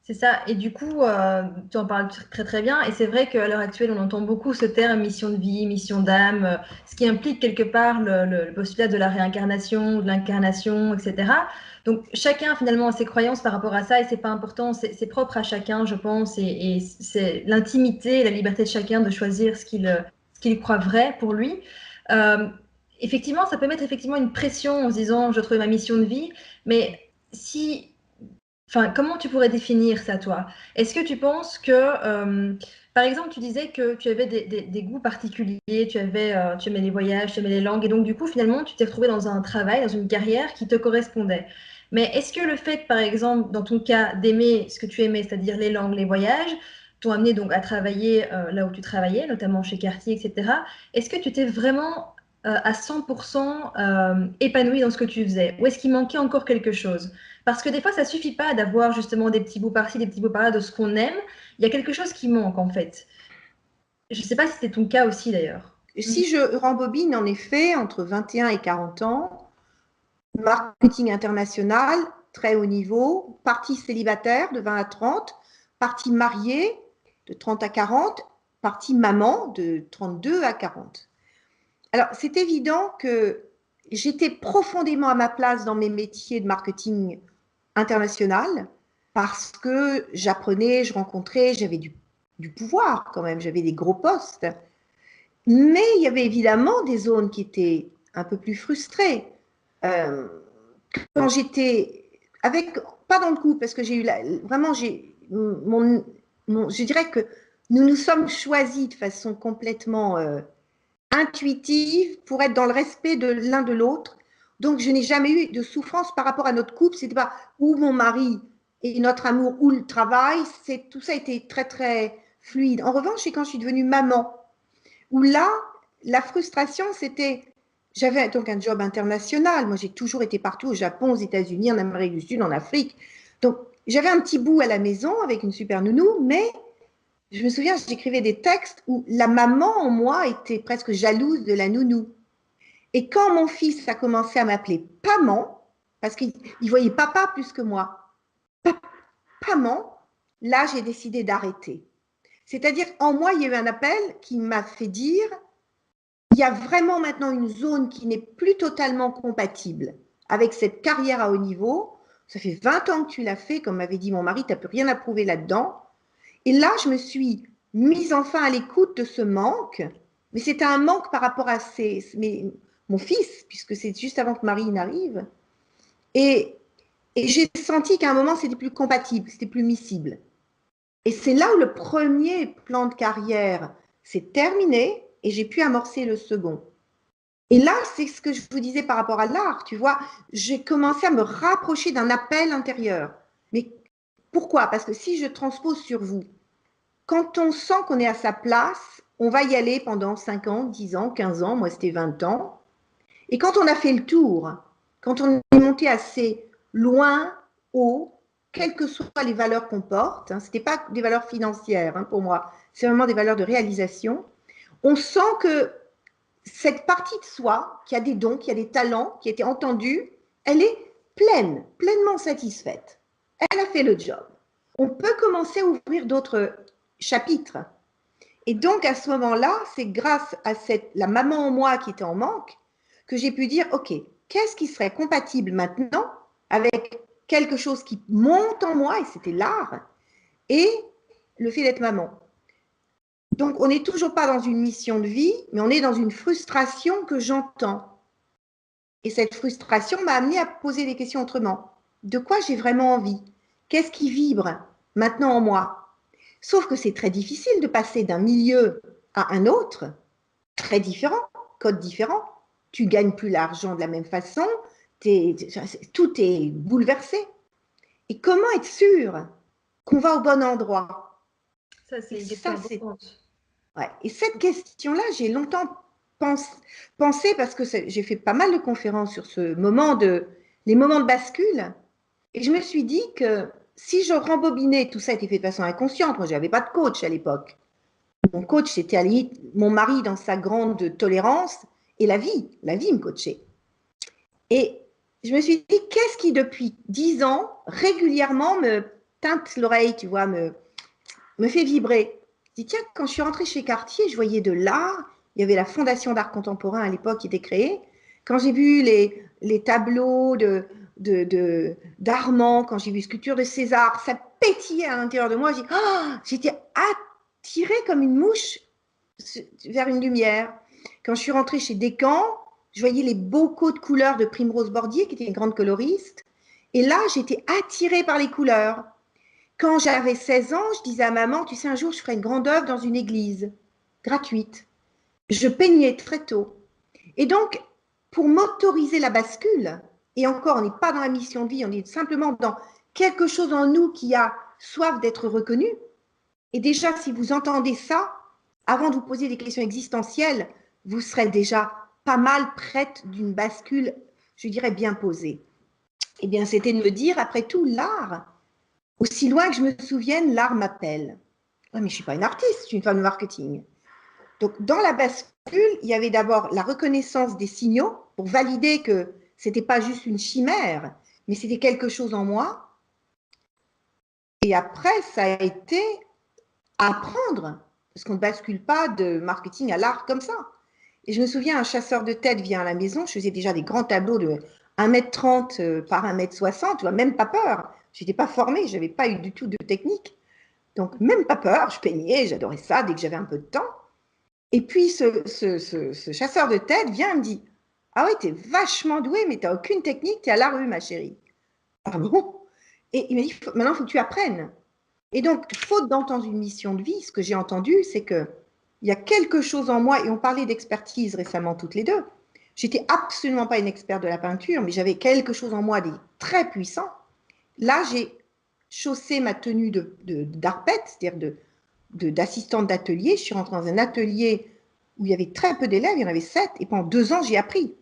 C'est ça. Et du coup, tu en parles très très bien. Et c'est vrai qu'à l'heure actuelle, on entend beaucoup ce terme mission de vie, mission d'âme, ce qui implique quelque part le postulat de la réincarnation, de l'incarnation, etc. Donc chacun finalement a ses croyances par rapport à ça et c'est pas important, c'est propre à chacun, je pense. Et c'est l'intimité et la liberté de chacun de choisir ce qu'il croit vrai pour lui. Euh, Effectivement, ça peut mettre effectivement une pression en se disant je trouve ma mission de vie, mais si enfin, comment tu pourrais définir ça, toi? Est-ce que tu penses que, par exemple, tu disais que tu avais des goûts particuliers, tu aimais les voyages, tu aimais les langues, et donc du coup, finalement, tu t'es retrouvé dans un travail, dans une carrière qui te correspondait. Mais est-ce que le fait, par exemple, dans ton cas, d'aimer ce que tu aimais, c'est-à-dire les langues, les voyages, t'ont amené donc à travailler là où tu travaillais, notamment chez Cartier, etc. Est-ce que tu t'es vraiment à 100% épanoui dans ce que tu faisais? Ou est-ce qu'il manquait encore quelque chose? Parce que des fois, ça suffit pas d'avoir justement des petits bouts par-ci, des petits bouts par-là de ce qu'on aime. Il y a quelque chose qui manque en fait. Je ne sais pas si c'était ton cas aussi d'ailleurs. Si je rembobine, en effet, entre 21 et 40 ans, marketing international, très haut niveau, partie célibataire de 20 à 30, partie mariée de 30 à 40, partie maman de 32 à 40. Alors, c'est évident que j'étais profondément à ma place dans mes métiers de marketing international parce que j'apprenais, je rencontrais, j'avais du pouvoir quand même, j'avais des gros postes. Mais il y avait évidemment des zones qui étaient un peu plus frustrées. Euh, Quand j'étais avec, pas dans le coup, parce que j'ai eu vraiment, je dirais que nous nous sommes choisis de façon complètement intuitive pour être dans le respect de l'un de l'autre. Donc, je n'ai jamais eu de souffrance par rapport à notre couple. C'était pas ou mon mari et notre amour ou le travail. Tout ça a été très, très fluide. En revanche, c'est quand je suis devenue maman, où là, la frustration, c'était, j'avais donc un job international. Moi, j'ai toujours été partout, au Japon, aux États-Unis, en Amérique du Sud, en Afrique. Donc, j'avais un petit bout à la maison avec une super nounou, mais je me souviens, j'écrivais des textes où la maman en moi était presque jalouse de la nounou. Et quand mon fils a commencé à m'appeler Paman, parce qu'il voyait papa plus que moi, Paman, là, j'ai décidé d'arrêter. C'est-à-dire, en moi, il y a eu un appel qui m'a fait dire, il y a vraiment maintenant une zone qui n'est plus totalement compatible avec cette carrière à haut niveau. Ça fait 20 ans que tu l'as fait, comme m'avait dit mon mari, tu n'as plus rien à prouver là-dedans. Et là, je me suis mise enfin à l'écoute de ce manque, mais c'était un manque par rapport à mon fils, puisque c'est juste avant que Marie n'arrive. Et, et j'ai senti qu'à un moment, c'était plus compatible, c'était plus miscible. Et c'est là où le premier plan de carrière s'est terminé et j'ai pu amorcer le second. Et là, c'est ce que je vous disais par rapport à l'art, tu vois, j'ai commencé à me rapprocher d'un appel intérieur. Mais pourquoi? Parce que si je transpose sur vous, quand on sent qu'on est à sa place, on va y aller pendant 5 ans, 10 ans, 15 ans, moi c'était 20 ans. Et quand on a fait le tour, quand on est monté assez loin, haut, quelles que soient les valeurs qu'on porte, hein, ce n'était pas des valeurs financières pour moi, c'est vraiment des valeurs de réalisation, on sent que cette partie de soi, qui a des dons, qui a des talents, qui a été entendue, elle est pleine, pleinement satisfaite. Elle a fait le job. On peut commencer à ouvrir d'autres chapitres. Et donc, à ce moment-là, c'est grâce à la maman en moi qui était en manque que j'ai pu dire, OK, qu'est-ce qui serait compatible maintenant avec quelque chose qui monte en moi, et c'était l'art, et le fait d'être maman. Donc, on n'est toujours pas dans une mission de vie, mais on est dans une frustration que j'entends. Et cette frustration m'a amené à poser des questions autrement. De quoi j'ai vraiment envie? Qu'est-ce qui vibre maintenant en moi? Sauf que c'est très difficile de passer d'un milieu à un autre, très différent, code différent. Tu gagnes plus l'argent de la même façon, tout est bouleversé. Et comment être sûr qu'on va au bon endroit? Ça, c'est Et une question ça, c'est importante. ouais. Et cette question-là, j'ai longtemps pensé parce que j'ai fait pas mal de conférences sur les moments de bascule. Et je me suis dit que si je rembobinais, tout ça était fait de façon inconsciente. Moi, je n'avais pas de coach à l'époque. Mon coach, c'était mon mari dans sa grande tolérance et la vie me coachait. Et je me suis dit, qu'est-ce qui depuis 10 ans régulièrement me teinte l'oreille, tu vois, me fait vibrer. Je dis, tiens, quand je suis rentrée chez Cartier, je voyais de l'art. Il y avait la Fondation d'art contemporain à l'époque qui était créée. Quand j'ai vu les tableaux d'Armand, quand j'ai vu sculpture de César, ça pétillait à l'intérieur de moi. J'étais attirée comme une mouche vers une lumière. Quand je suis rentrée chez Descamps, je voyais les bocaux de couleurs de Primrose Bordier, qui était une grande coloriste. Et là, j'étais attirée par les couleurs. Quand j'avais 16 ans, je disais à maman, tu sais, un jour, je ferai une grande œuvre dans une église, gratuite. Je peignais très tôt. Et donc, pour m'autoriser la bascule, et encore, on n'est pas dans la mission de vie, on est simplement dans quelque chose en nous qui a soif d'être reconnu. Et déjà, si vous entendez ça, avant de vous poser des questions existentielles, vous serez déjà pas mal prête d'une bascule, je dirais, bien posée. Eh bien, c'était de me dire, après tout, l'art, aussi loin que je me souvienne, l'art m'appelle. Ouais, mais je ne suis pas une artiste, je suis une femme de marketing. Donc, dans la bascule, il y avait d'abord la reconnaissance des signaux pour valider que ce n'était pas juste une chimère, mais c'était quelque chose en moi. Et après, ça a été apprendre, parce qu'on ne bascule pas de marketing à l'art comme ça. Et je me souviens, un chasseur de tête vient à la maison, je faisais déjà des grands tableaux de 1,30 m par 1,60 m, tu vois, même pas peur. Je n'étais pas formée, je n'avais pas eu du tout de technique. Donc, même pas peur, je peignais, j'adorais ça dès que j'avais un peu de temps. Et puis, ce chasseur de tête vient et me dit, ah oui, t'es vachement douée, mais t'as aucune technique, t'es à la rue, ma chérie. Ah bon? Et il m'a dit, maintenant, il faut que tu apprennes. Et donc, faute d'entendre une mission de vie, ce que j'ai entendu, c'est qu'il y a quelque chose en moi, et on parlait d'expertise récemment toutes les deux. J'étais absolument pas une experte de la peinture, mais j'avais quelque chose en moi de très puissant. Là, j'ai chaussé ma tenue d'arpette, c'est-à-dire d'assistante d'atelier. Je suis rentrée dans un atelier où il y avait très peu d'élèves, il y en avait 7, et pendant 2 ans, j'ai appris.